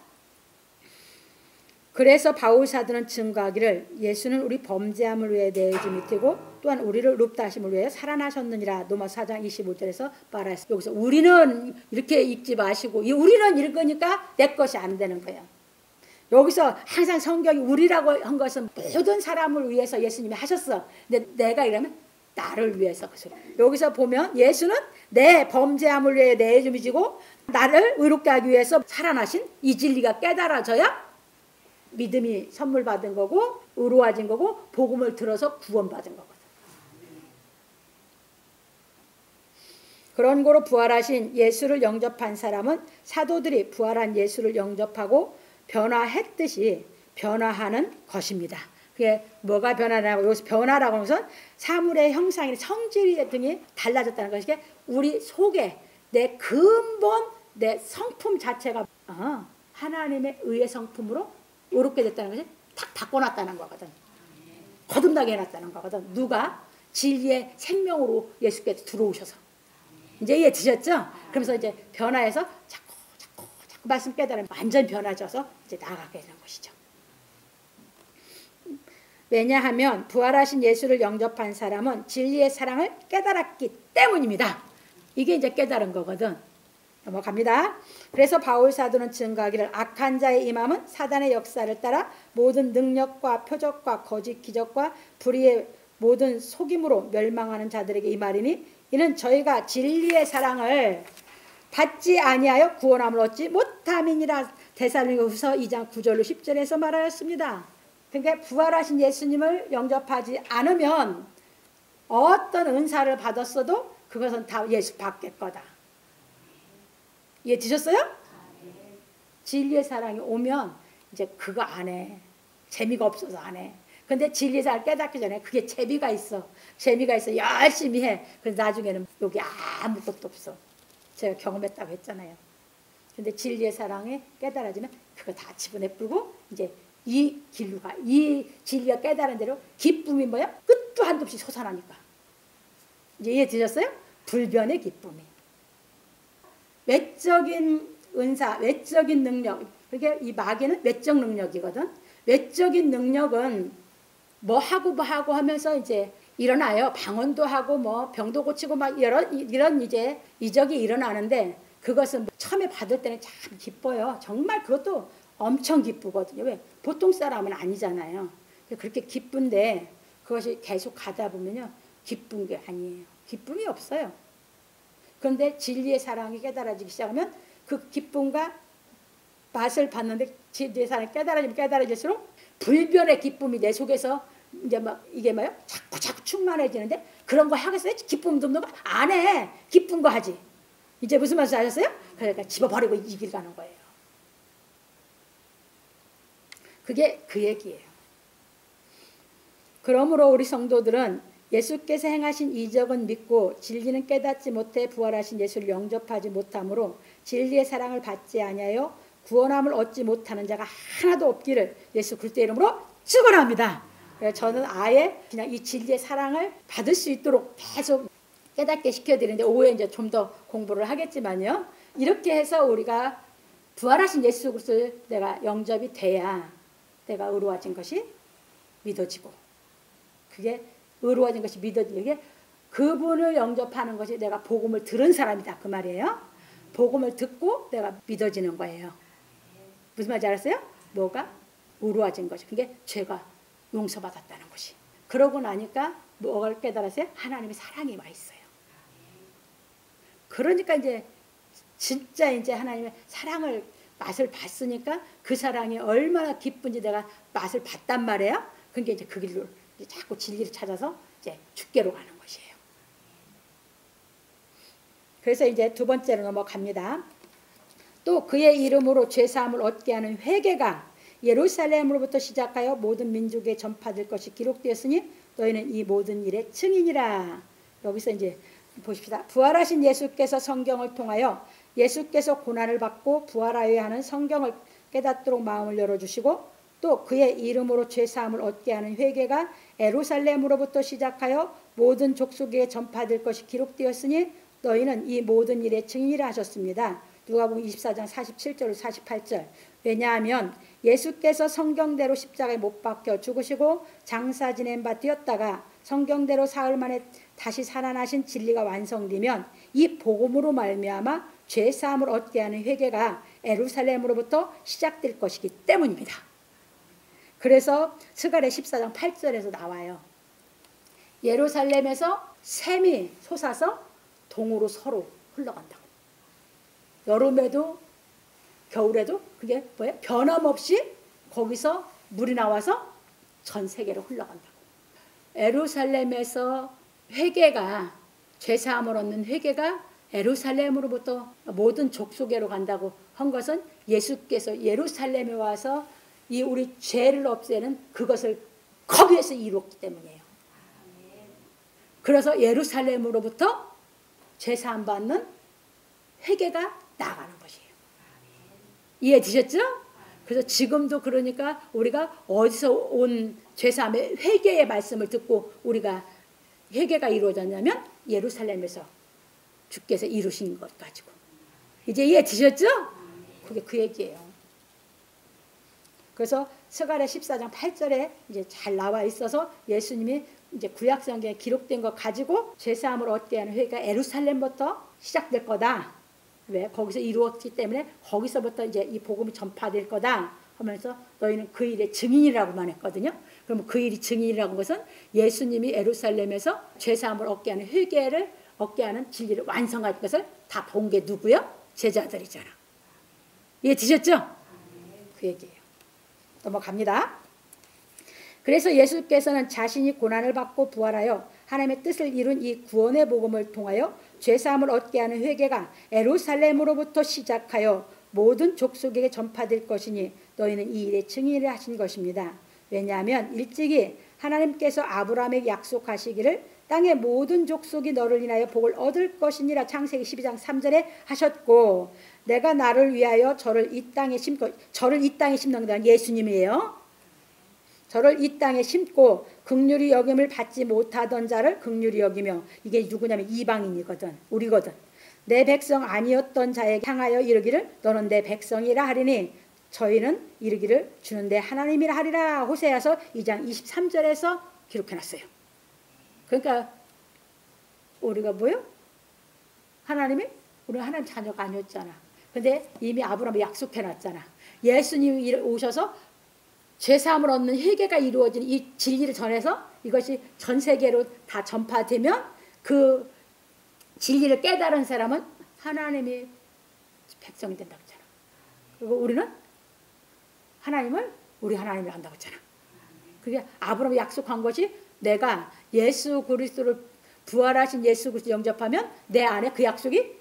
그래서 바울 사도는 증거하기를 예수는 우리 범죄함을 위해 내지 밑이고 또한 우리를 의롭다 하심을 위해 살아나셨느니라. 로마서 4장 25절에서 말했어요. 여기서 우리는 이렇게 읽지 마시고 이 우리는 읽으니까 내 것이 안 되는 거예요. 여기서 항상 성경이 우리라고 한 것은 모든 사람을 위해서 예수님이 하셨어. 근데 내가 이러면 나를 위해서 그 소리. 여기서 보면 예수는 내 범죄함을 위해 내줌이 지고 나를 의롭게 하기 위해서 살아나신 이 진리가 깨달아져야 믿음이 선물 받은 거고 의로워진 거고 복음을 들어서 구원받은 거거든. 그런 거로 부활하신 예수를 영접한 사람은 사도들이 부활한 예수를 영접하고 변화했듯이 변화하는 것입니다. 그게 뭐가 변화라고 여기서 변화라고 하면서 사물의 형상이나 성질 등이 달라졌다는 것이 우리 속에 내 근본 내 성품 자체가 하나님의 의의 성품으로 의롭게 됐다는 것이 탁 바꿔놨다는 거거든. 거듭나게 해놨다는 거거든. 누가? 진리의 생명으로 예수께서 들어오셔서. 이제 이해 드셨죠? 그러면서 이제 변화해서 자꾸 말씀 깨달으면 완전 변화져서 이제 나아가게 되는 것이죠. 왜냐하면 부활하신 예수를 영접한 사람은 진리의 사랑을 깨달았기 때문입니다. 이게 이제 깨달은 거거든. 넘어갑니다. 그래서 바울 사도는 증거하기를 악한 자의 임함은 사단의 역사를 따라 모든 능력과 표적과 거짓 기적과 불의의 모든 속임으로 멸망하는 자들에게 임하리니 이는 저희가 진리의 사랑을 받지 아니하여 구원함을 얻지 못함이니라. 데살로니가후서 2장 9절로 10절에서 말하였습니다. 그러니까 부활하신 예수님을 영접하지 않으면 어떤 은사를 받았어도 그것은 다 예수 받을 거다. 이해 드셨어요? 진리의 사랑이 오면 이제 그거 안 해. 재미가 없어서 안 해. 근데 진리의 사랑을 깨닫기 전에 그게 재미가 있어. 재미가 있어. 열심히 해. 그래서 나중에는 여기 아무것도 없어. 제가 경험했다고 했잖아요. 근데 진리의 사랑에 깨달아지면 그거 다 집어내뿌고 이제 이 길로 가. 이 진리가 깨달은 대로 기쁨이 뭐야? 끝도 한도 없이 솟아나니까. 이제 이해 드셨어요? 불변의 기쁨이. 외적인 은사, 외적인 능력. 그게 이 마귀는 외적 능력이거든. 외적인 능력은 뭐 하고 하면서 이제 일어나요. 방언도 하고 뭐 병도 고치고 막 이런 이제 이적이 일어나는데 그것은 처음에 받을 때는 참 기뻐요. 정말 그것도 엄청 기쁘거든요. 왜? 보통 사람은 아니잖아요. 그렇게 기쁜데 그것이 계속 가다 보면요. 기쁜 게 아니에요. 기쁨이 없어요. 그런데 진리의 사랑이 깨달아지기 시작하면 그 기쁨과 맛을 봤는데 진리의 사랑이 깨달아질수록 불변의 기쁨이 내 속에서 이제 막 이게 뭐요? 자꾸 충만해지는데 그런 거 하겠어요? 기쁨도 없는 거 안 해. 기쁜 거 하지. 이제 무슨 말씀 아셨어요? 그러니까 집어버리고 이 길 가는 거예요. 그게 그 얘기예요. 그러므로 우리 성도들은 예수께서 행하신 이적은 믿고 진리는 깨닫지 못해 부활하신 예수를 영접하지 못하므로 진리의 사랑을 받지 아니하여 구원함을 얻지 못하는 자가 하나도 없기를 예수 그리스도의 이름으로 축원합니다. 저는 아예 그냥 이 진리의 사랑을 받을 수 있도록 계속 깨닫게 시켜드리는데 오후에 이제 좀 더 공부를 하겠지만요. 이렇게 해서 우리가 부활하신 예수 그리스도를 내가 영접이 돼야 내가 의로워진 것이 믿어지고, 그게 의로워진 것이 믿어지는 게 그분을 영접하는 것이 내가 복음을 들은 사람이다 그 말이에요. 복음을 듣고 내가 믿어지는 거예요. 무슨 말인지 알았어요? 뭐가? 의로워진 것이. 그게 죄가 용서받았다는 것이. 그러고 나니까 뭐가 깨달았어요? 하나님의 사랑이 와 있어요. 그러니까 이제 진짜 이제 하나님의 사랑을 맛을 봤으니까 그 사랑이 얼마나 기쁜지 내가 맛을 봤단 말이에요. 그러니까 이제 그 길로 이제 자꾸 진리를 찾아서 이제 주께로 가는 것이에요. 그래서 이제 두 번째로 넘어갑니다. 또 그의 이름으로 죄사함을 얻게 하는 회개가 예루살렘으로부터 시작하여 모든 민족에 전파될 것이 기록되었으니 너희는 이 모든 일의 증인이라. 여기서 이제 보십시다. 부활하신 예수께서 성경을 통하여 예수께서 고난을 받고 부활하여야 하는 성경을 깨닫도록 마음을 열어주시고, 또 그의 이름으로 죄사함을 얻게 하는 회개가 예루살렘으로부터 시작하여 모든 족속에 전파될 것이 기록되었으니 너희는 이 모든 일의 증인이라 하셨습니다. 누가복음 24장 47절 48절. 왜냐하면 예수께서 성경대로 십자가에 못 박혀 죽으시고 장사 지낸 바 되었다가 성경대로 사흘 만에 다시 살아나신 진리가 완성되면 이 복음으로 말미암아 죄사함을 얻게 하는 회개가 예루살렘으로부터 시작될 것이기 때문입니다. 그래서 스가랴 14장 8절에서 나와요. 예루살렘에서 샘이 솟아서 동으로 서로 흘러간다고. 여름에도 겨울에도 그게 뭐예요? 변함없이 거기서 물이 나와서 전 세계로 흘러간다고. 예루살렘에서 회개가, 죄사함을 얻는 회개가 예루살렘으로부터 모든 족속에로 간다고 한 것은 예수께서 예루살렘에 와서 이 우리 죄를 없애는 그것을 거기에서 이루었기 때문이에요. 그래서 예루살렘으로부터 죄사함 받는 회개가 나가는 것이에요. 이해되셨죠? 그래서 지금도 그러니까 우리가 어디서 온 죄사함의 회개의 말씀을 듣고 우리가 회개가 이루어졌냐면 예루살렘에서 주께서 이루신 것 가지고. 이제 이해되셨죠? 그게 그 얘기예요. 그래서 스가랴 14장 8절에 이제 잘 나와 있어서 예수님이 이제 구약 성경에 기록된 것 가지고 죄사함을 얻게 하는 회개가 예루살렘부터 시작될 거다. 왜? 거기서 이루었기 때문에 거기서부터 이제 이 복음이 전파될 거다 하면서 너희는 그 일의 증인이라고만 했거든요. 그럼 그 일이 증인이라고 한 것은 예수님이 예루살렘에서 죄사함을 얻게 하는 회개를 얻게 하는 진리를 완성할 것을 다 본 게 누구요? 제자들이잖아. 이해되셨죠? 그 얘기예요. 넘어갑니다. 그래서 예수께서는 자신이 고난을 받고 부활하여 하나님의 뜻을 이룬 이 구원의 복음을 통하여 죄사함을 얻게 하는 회개가 예루살렘으로부터 시작하여 모든 족속에게 전파될 것이니 너희는 이 일의 증인을 하신 것입니다. 왜냐하면 일찍이 하나님께서 아브라함에게 약속하시기를 땅의 모든 족속이 너를 인하여 복을 얻을 것이니라 창세기 12장 3절에 하셨고, 내가 나를 위하여 저를 이 땅에 심고, 저를 이 땅에 심는 건 예수님이에요. 저를 이 땅에 심고 긍휼히 여김을 받지 못하던 자를 긍휼히 여기며, 이게 누구냐면 이방인이거든, 우리거든. 내 백성 아니었던 자에게 향하여 이르기를 너는 내 백성이라 하리니 저희는 이르기를 주는 내 하나님이라 하리라. 호세아서 2장 23절에서 기록해놨어요. 그러니까 우리가 뭐요? 우리 하나님 자녀가 아니었잖아. 근데 이미 아브라함이 약속해놨잖아. 예수님이 오셔서 죄사함을 얻는 회개가 이루어진 이 진리를 전해서 이것이 전 세계로 다 전파되면 그 진리를 깨달은 사람은 하나님의 백성이 된다고 했잖아. 그리고 우리는 우리 하나님을 한다고 했잖아. 그게 아브라함이 약속한 것이 내가 예수 그리스도를 부활하신 예수 그리스도 영접하면 내 안에 그 약속이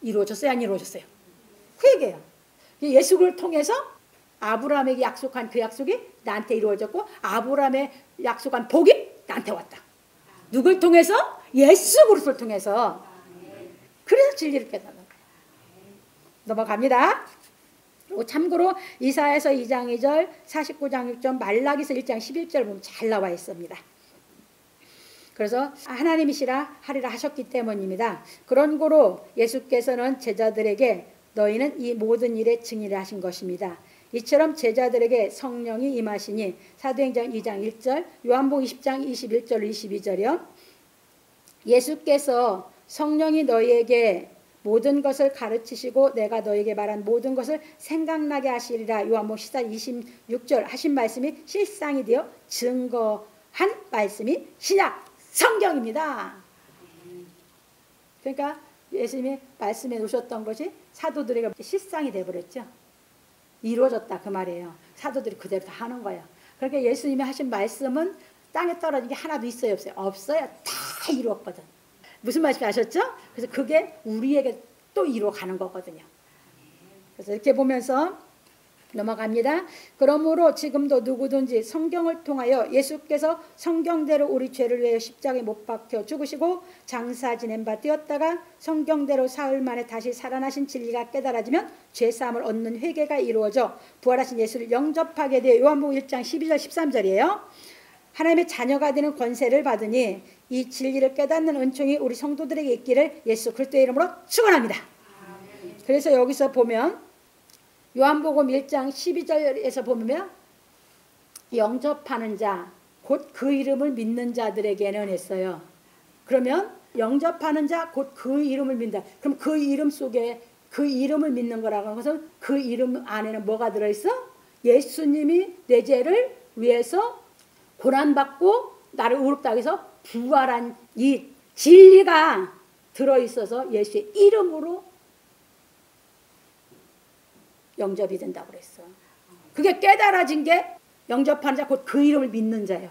이루어졌어요? 안 이루어졌어요? 그 얘기예요. 예수를 통해서 아브라함에게 약속한 그 약속이 나한테 이루어졌고 아브라함의 약속한 복이 나한테 왔다. 누굴 통해서? 예수 그리스도를 통해서. 그래서 진리를 깨닫는 거예요. 넘어갑니다. 참고로 이사야서 2장 2절, 49장 6절, 말라기서 1장 11절 보면 잘 나와 있습니다. 그래서 하나님이시라 하리라 하셨기 때문입니다. 그런 고로 예수께서는 제자들에게 너희는 이 모든 일의 증인을 하신 것입니다. 이처럼 제자들에게 성령이 임하시니 사도행전 2장 1절, 요한복음 20장 21절 22절이요. 예수께서 성령이 너희에게 모든 것을 가르치시고 내가 너희에게 말한 모든 것을 생각나게 하시리라. 요한복음 14장 26절 하신 말씀이 실상이 되어 증거한 말씀이 신약 성경입니다. 그러니까 예수님이 말씀해 놓으셨던 것이 사도들에게 실상이 되어버렸죠. 이루어졌다 그 말이에요. 사도들이 그대로 다 하는 거예요. 그러니까 예수님이 하신 말씀은 땅에 떨어진 게 하나도 있어요 없어요? 없어요. 다 이루었거든. 무슨 말인지 아셨죠? 그래서 그게 우리에게 또 이루어가는 거거든요. 그래서 이렇게 보면서 넘어갑니다. 그러므로 지금도 누구든지 성경을 통하여 예수께서 성경대로 우리 죄를 위해 십자가에 못 박혀 죽으시고 장사 지낸 바 되었다가 성경대로 사흘 만에 다시 살아나신 진리가 깨달아지면 죄사함을 얻는 회개가 이루어져 부활하신 예수를 영접하게 되어 요한복음 1장 12절 13절이에요. 하나님의 자녀가 되는 권세를 받으니 이 진리를 깨닫는 은총이 우리 성도들에게 있기를 예수 그리스도의 이름으로 축원합니다. 그래서 여기서 보면 요한복음 1장 12절에서 보면 영접하는 자, 곧 그 이름을 믿는 자들에게는 했어요. 그러면 영접하는 자, 곧 그 이름을 믿는다. 그럼 그 이름 속에 그 이름을 믿는 거라고 하는 것은 그 이름 안에는 뭐가 들어있어? 예수님이 내 죄를 위해서 고난받고 나를 의롭다 해서 부활한 이 진리가 들어있어서 예수의 이름으로 영접이 된다고 그랬어. 그게 깨달아진 게 영접하는 자, 곧 그 이름을 믿는 자예요.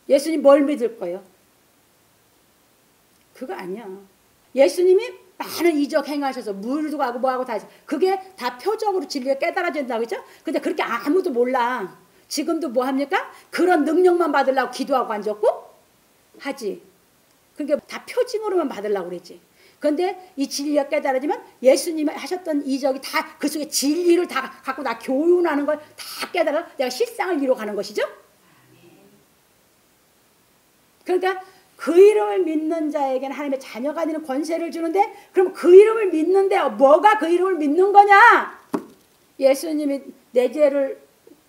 예수님 뭘 믿을 거예요? 그거 아니야. 예수님이 많은 이적 행하셔서 물도 가고 뭐하고 다 해서 그게 다 표적으로 진리가 깨달아진다고 했죠? 근데 그렇게 아무도 몰라. 지금도 뭐 합니까? 그런 능력만 받으려고 기도하고 앉았고 하지. 그러니까 다 표징으로만 받으려고 그랬지. 그런데 이 진리가 깨달아지면 예수님이 하셨던 이적이 다 그 속에 진리를 다 갖고 나 교훈하는 걸 다 깨달아 내가 실상을 이루어가는 것이죠. 그러니까 그 이름을 믿는 자에게는 하나님의 자녀가 되는 권세를 주는데 그럼 그 이름을 믿는데 뭐가 그 이름을 믿는 거냐? 예수님이 내 죄를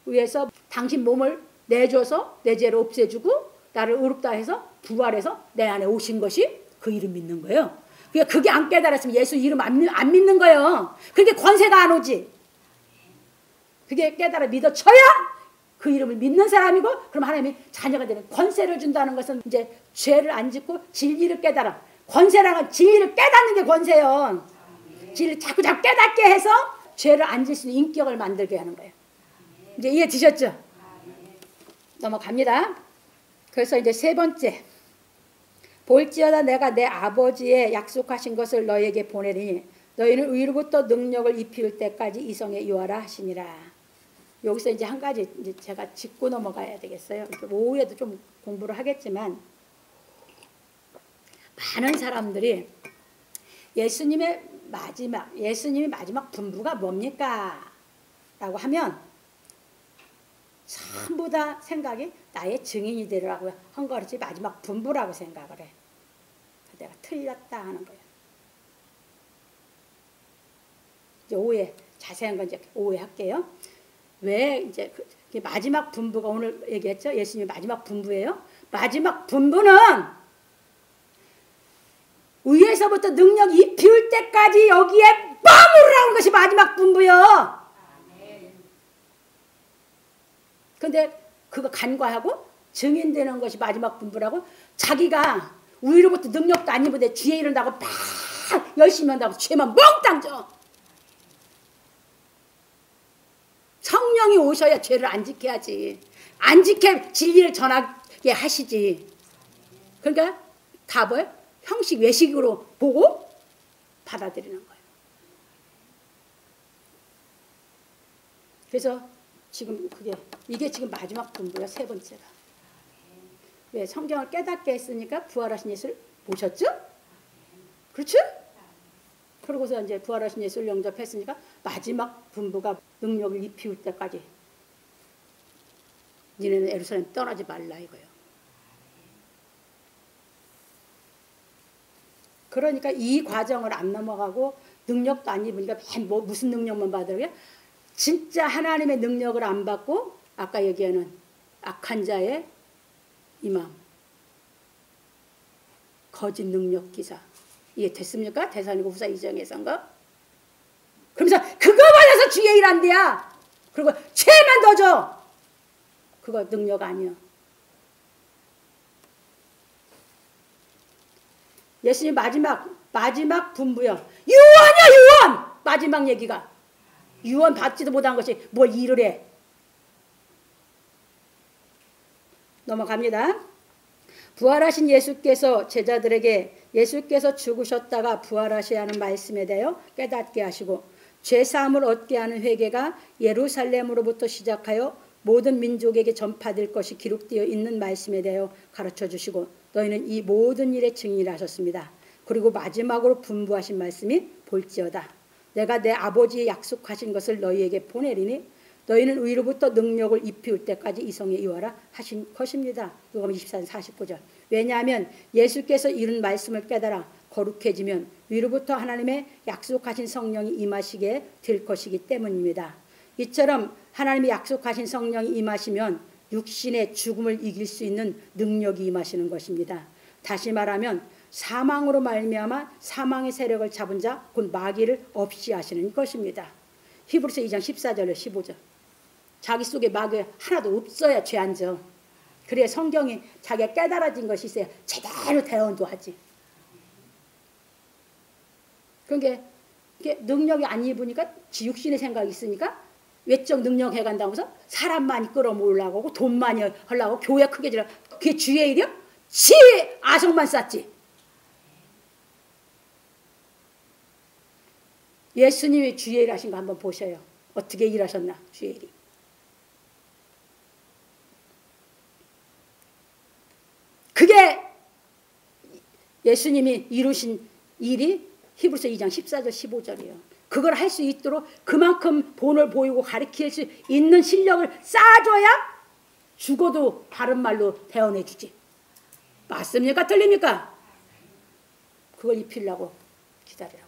위해서 당신 몸을 내줘서 내 죄를 없애주고 나를 의롭다 해서 부활해서 내 안에 오신 것이 그 이름 믿는 거예요. 그게 안 깨달았으면 예수 이름 안 믿는 거예요. 그게 권세가 안 오지. 그게 깨달아 믿어쳐야 그 이름을 믿는 사람이고 그럼 하나님이 자녀가 되는 권세를 준다는 것은 이제 죄를 안 짓고 진리를 깨달아. 권세라는 건 진리를 깨닫는 게 권세요. 진리를 자꾸 깨닫게 해서 죄를 안 질 수 있는 인격을 만들게 하는 거예요. 이제 이해 되셨죠? 넘어갑니다. 그래서 이제 세 번째. 볼지어다 내가 내 아버지의 약속하신 것을 너희에게 보내리니 너희는 위로부터 능력을 입힐 때까지 이성에 유하라 하시니라. 여기서 이제 한 가지 이제 제가 짚고 넘어가야 되겠어요. 오후에도 좀 공부를 하겠지만 많은 사람들이 예수님이 마지막 분부가 뭡니까? 라고 하면 전부 다 생각이 나의 증인이 되라고 한 거지 마지막 분부라고 생각을 해. 내가 틀렸다 하는 거야. 이제 오해 자세한 건 이제 오해 할게요. 왜 이제 마지막 분부가 오늘 얘기했죠? 예수님이 마지막 분부예요. 마지막 분부는 위에서부터 능력 입힐 때까지 여기에 머무르라는 것이 마지막 분부요. 근데 그거 간과하고 증인되는 것이 마지막 분부라고 자기가 위로부터 능력도 안 입은데 뒤에 일어나고 막 열심히 한다고 죄만 몽땅 져. 성령이 오셔야 죄를 안 지켜야지. 안 지켜 진리를 전하게 하시지. 그러니까 다 뭐예요? 형식 외식으로 보고 받아들이는 거예요. 그래서 지금 이게 지금 마지막 분부야. 세 번째가. 왜? 성경을 깨닫게 했으니까 부활하신 예수를 보셨죠? 그렇죠? 그러고서 이제 부활하신 예수를 영접했으니까 마지막 분부가 능력을 입힐 때까지 니네는 예루살렘 떠나지 말라 이거예요. 그러니까 이 과정을 안 넘어가고 능력도 안 입으니까 뭐 무슨 능력만 받으려? 진짜 하나님의 능력을 안 받고 아까 얘기하는 악한 자의 이 마음. 거짓 능력 기사. 이해됐습니까? 데살로니가후서 2장에서인가? 그러면서 그거 받아서 주의 일 한대야. 그리고 죄만 더 줘. 그거 능력 아니야. 예수님 마지막 분부요. 유언이야 유언. 마지막 얘기가. 유언 받지도 못한 것이 뭘 일을 해. 넘어갑니다. 부활하신 예수께서 제자들에게 예수께서 죽으셨다가 부활하셔야 하는 말씀에 대하여 깨닫게 하시고 죄사함을 얻게 하는 회개가 예루살렘으로부터 시작하여 모든 민족에게 전파될 것이 기록되어 있는 말씀에 대하여 가르쳐 주시고 너희는 이 모든 일에 증인을 하셨습니다. 그리고 마지막으로 분부하신 말씀이 볼지어다. 내가 내 아버지의 약속하신 것을 너희에게 보내리니 너희는 위로부터 능력을 입히울 때까지 이성에 이와라 하신 것입니다. 누가복음 24장 49절. 왜냐하면 예수께서 이룬 말씀을 깨달아 거룩해지면 위로부터 하나님의 약속하신 성령이 임하시게 될 것이기 때문입니다. 이처럼 하나님이 약속하신 성령이 임하시면 육신의 죽음을 이길 수 있는 능력이 임하시는 것입니다. 다시 말하면 사망으로 말미암아 사망의 세력을 잡은 자 곧 마귀를 없이 하시는 것입니다. 히브리서 2장 14절에 15절. 자기 속에 마귀 하나도 없어야 죄 안 져. 그래야 성경이 자기가 깨달아진 것이 있어야 제대로 대언도 하지. 그러니까 이게 능력이 안 입으니까 지육신의 생각이 있으니까 외적 능력 해간다고 해서 사람 많이 끌어모으려고 하고 돈 많이 하려고 교회 크게 지라. 그게 주의 일이야? 지 아성만 쌓지. 예수님이 주의 일 하신 거 한번 보셔요. 어떻게 일하셨나 주의 일이. 그게 예수님이 이루신 일이 히브리서 2장 14절 15절이에요. 그걸 할 수 있도록 그만큼 본을 보이고 가르칠 수 있는 실력을 쌓아줘야 죽어도 바른 말로 대언해 주지. 맞습니까? 틀립니까? 그걸 입히려고 기다리라고.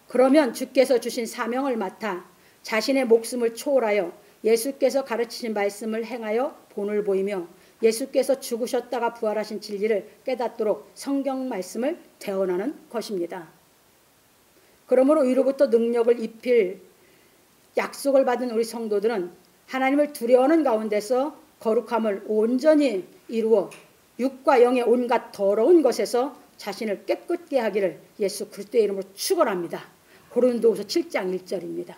그러면 주께서 주신 사명을 맡아 자신의 목숨을 초월하여 예수께서 가르치신 말씀을 행하여 본을 보이며 예수께서 죽으셨다가 부활하신 진리를 깨닫도록 성경 말씀을 대언하는 것입니다. 그러므로 위로부터 능력을 입힐 약속을 받은 우리 성도들은 하나님을 두려워하는 가운데서 거룩함을 온전히 이루어 육과 영의 온갖 더러운 것에서 자신을 깨끗게 하기를 예수 그리스도의 이름으로 축원합니다. 고린도후서 7장 1절입니다.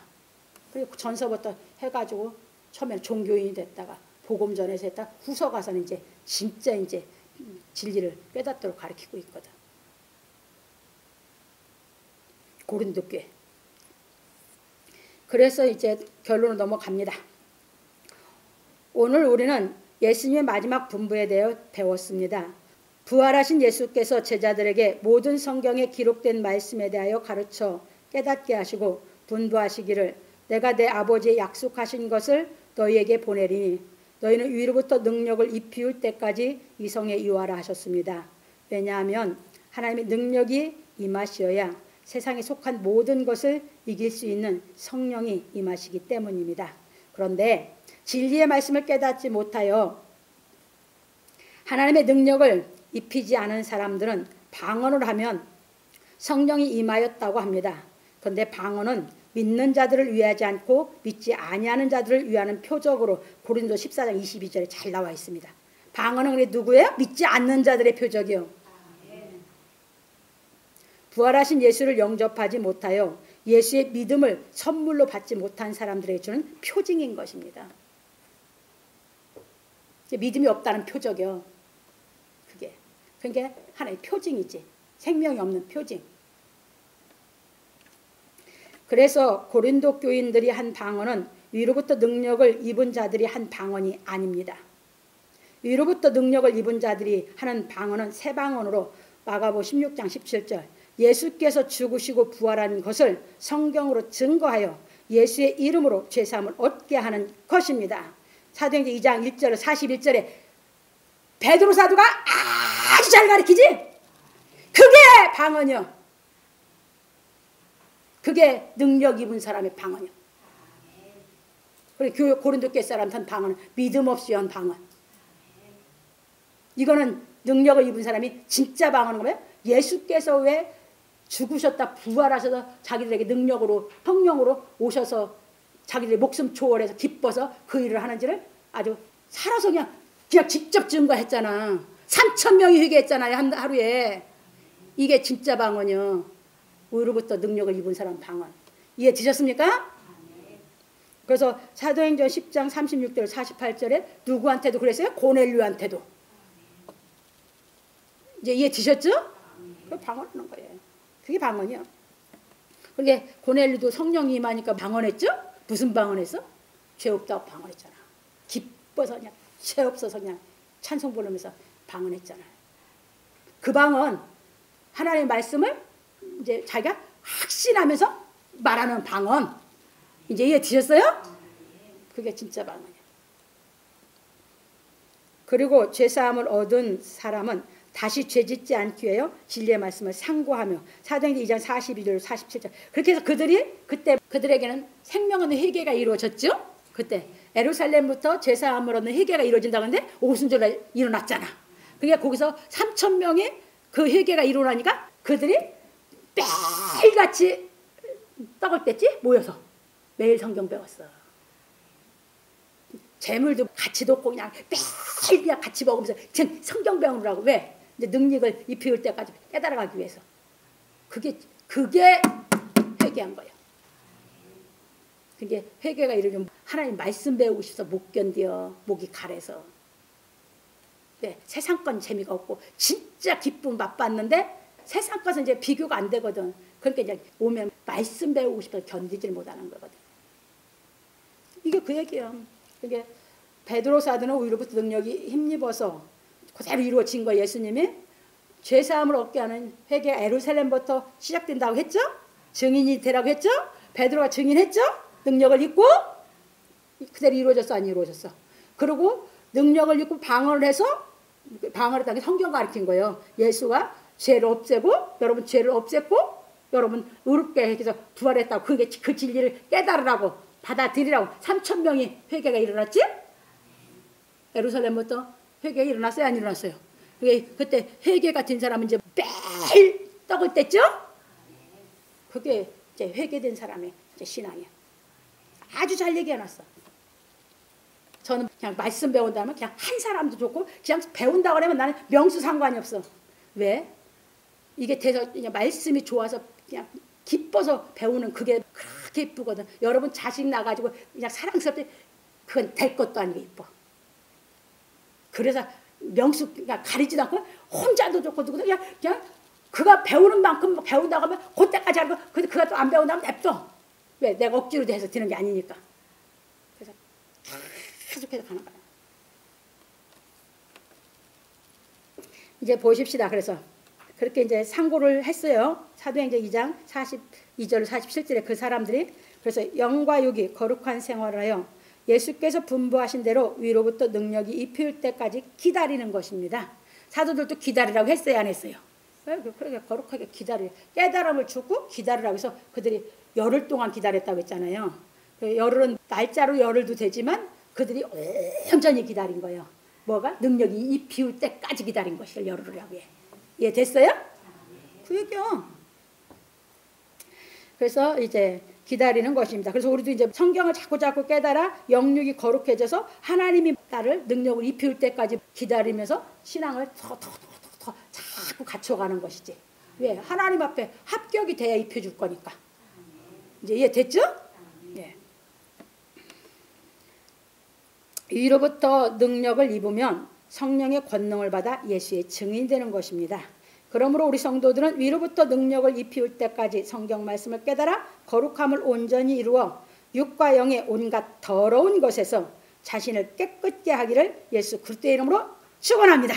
그리고 전서부터 해가지고 처음에 종교인이 됐다가 복음 전에서 했다 후서 가서는 이제 진짜 이제 진리를 깨닫도록 가르치고 있거든. 고린도 교회. 그래서 이제 결론으로 넘어갑니다. 오늘 우리는 예수님의 마지막 분부에 대해 배웠습니다. 부활하신 예수께서 제자들에게 모든 성경에 기록된 말씀에 대하여 가르쳐 깨닫게 하시고 분부하시기를 내가 내 아버지의 약속하신 것을 너희에게 보내리니 너희는 위로부터 능력을 입히울 때까지 이성에 이와라 하셨습니다. 왜냐하면 하나님의 능력이 임하시어야 세상에 속한 모든 것을 이길 수 있는 성령이 임하시기 때문입니다. 그런데 진리의 말씀을 깨닫지 못하여 하나님의 능력을 입히지 않은 사람들은 방언을 하면 성령이 임하였다고 합니다. 그런데 방언은 믿는 자들을 위하지 않고 믿지 아니하는 자들을 위하는 표적으로 고린도 14장 22절에 잘 나와 있습니다. 방언은 누구예요? 믿지 않는 자들의 표적이요. 부활하신 예수를 영접하지 못하여 예수의 믿음을 선물로 받지 못한 사람들에게 주는 표징인 것입니다. 믿음이 없다는 표적이요. 그게. 그러니까 하나의 표징이지. 생명이 없는 표징. 그래서 고린도 교인들이 한 방언은 위로부터 능력을 입은 자들이 한 방언이 아닙니다. 위로부터 능력을 입은 자들이 하는 방언은 새 방언으로 마가복음 16장 17절 예수께서 죽으시고 부활한 것을 성경으로 증거하여 예수의 이름으로 죄사함을 얻게 하는 것입니다. 사도행전 2장 1절 41절에 베드로 사도가 아주 잘 가르치지? 그게 방언이요. 그게 능력 입은 사람의 방언이요. 그리고 고린도께 사람한테는 방언은 믿음 없이 한 방언. 이거는 능력을 입은 사람이 진짜 방언인 거예요. 예수께서 왜 죽으셨다 부활하셔서 자기들에게 능력으로 성령으로 오셔서 자기들의 목숨 초월해서 기뻐서 그 일을 하는지를 아주 살아서 그냥 직접 증거했잖아. 3,000명이 회개했잖아요. 하루에. 이게 진짜 방언이요. 우리로부터 능력을 입은 사람 방언. 이해되셨습니까? 그래서 사도행전 10장 36절 48절에 누구한테도 그랬어요? 고넬료한테도. 이제 이해되셨죠? 그 방언하는 거예요. 그게 방언이요. 그게 고넬료도 성령이 임하니까 방언했죠? 무슨 방언했어? 죄 없다고 방언했잖아. 기뻐서 그냥 죄 없어서 그냥 찬송 부르면서 방언했잖아요. 그 방언 하나님의 말씀을 이제 자기가 확신하면서 말하는 방언. 이제 이해되셨어요? 그게 진짜 방언이야. 그리고 죄사함을 얻은 사람은 다시 죄짓지 않기 위하여 진리의 말씀을 상고하며 사도행전 2장 42절 47절 그렇게 해서 그때 그들에게는 생명 얻는 회개가 이루어졌죠. 그때 예루살렘부터 죄사함을 얻는 회개가 이루어진다고 하는데 오순절에 일어났잖아. 그게 거기서 3,000명이 그 회개가 일어나니까 그들이 매일같이 떡을 뗐지 모여서 매일 성경 배웠어. 재물도 같이 놓고 그냥 매일 그냥 같이 먹으면서 그냥 성경 배우느라고. 왜? 이제 능력을 입혀올 때까지 깨달아가기 위해서. 그게 회개한 거예요. 그게 회개가 이러면 하나님 말씀 배우고 싶어서 못 견뎌. 목이 가래서. 네, 세상 건 재미가 없고 진짜 기쁨 맛봤는데 세상 것은 이제 비교가 안 되거든. 그러니까 이제 오면 말씀 배우고 싶어서 견디질 못하는 거거든. 이게 그 얘기예요. 이게 베드로 사도는 위로부터 능력이 힘입어서 그대로 이루어진 거예요. 예수님이 죄사함을 얻게 하는 회개가 예루살렘부터 시작된다고 했죠. 증인이 되라고 했죠. 베드로가 증인했죠. 능력을 입고 그대로 이루어졌어 안 이루어졌어. 그리고 능력을 입고 방언을 해서 방언을 했다는 게 성경 가르친 거예요. 예수가 죄를 없애고 여러분 죄를 없앴고 여러분 의롭게 해서 부활했다고. 그게 그 진리를 깨달으라고 받아들이라고 3,000명이 회개가 일어났지? 예루살렘부터 회개가 일어났어요? 안 일어났어요? 그때 회개 같은 사람은 이제 매일 떡을 뗐죠? 그게 이제 회개된 사람의 이제 신앙이야. 아주 잘 얘기해놨어. 저는 그냥 말씀 배운다면 그냥 한 사람도 좋고 그냥 배운다고 하면 나는 명수 상관이 없어. 왜? 이게 돼서 그냥 말씀이 좋아서 그냥 기뻐서 배우는 그게 그렇게 이쁘거든. 여러분 자식 나가지고 그냥 사랑스럽게 그건 될 것도 아니고 이뻐. 그래서 명수 그냥 가리지도 않고 혼자도 좋고 그냥 그가 배우는 만큼 배운다고 하면 그때까지 하고 그가 또 안 배운다면 냅둬. 왜? 내가 억지로 해서 되는 게 아니니까. 그래서 계속해서 가는 거야. 이제 보십시다. 그래서 그렇게 이제 상고를 했어요. 사도행전 2장 42절 47절에 그 사람들이 그래서 영과 육이 거룩한 생활을 하여 예수께서 분부하신 대로 위로부터 능력이 입힐 때까지 기다리는 것입니다. 사도들도 기다리라고 했어요, 안 했어요? 그렇게 거룩하게 기다려. 깨달음을 주고 기다리라고 해서 그들이 열흘 동안 기다렸다고 했잖아요. 열흘은 날짜로 열흘도 되지만 그들이 온전히 기다린 거예요. 뭐가? 능력이 입힐 때까지 기다린 것이를 열흘이라고 해. 예, 됐어요? 그 얘기요. 그래서 이제 기다리는 것입니다. 그래서 우리도 이제 성경을 자꾸 깨달아 영육이 거룩해져서 하나님이 나를 능력을 입힐 때까지 기다리면서 신앙을 더 자꾸 갖춰가는 것이지. 왜? 하나님 앞에 합격이 돼야 입혀줄 거니까. 이제 이해됐죠? 예. 위로부터 능력을 입으면 성령의 권능을 받아 예수의 증인이 되는 것입니다. 그러므로 우리 성도들은 위로부터 능력을 입힐 때까지 성경 말씀을 깨달아 거룩함을 온전히 이루어 육과 영의 온갖 더러운 것에서 자신을 깨끗게 하기를 예수 그리스도의 이름으로 축원합니다.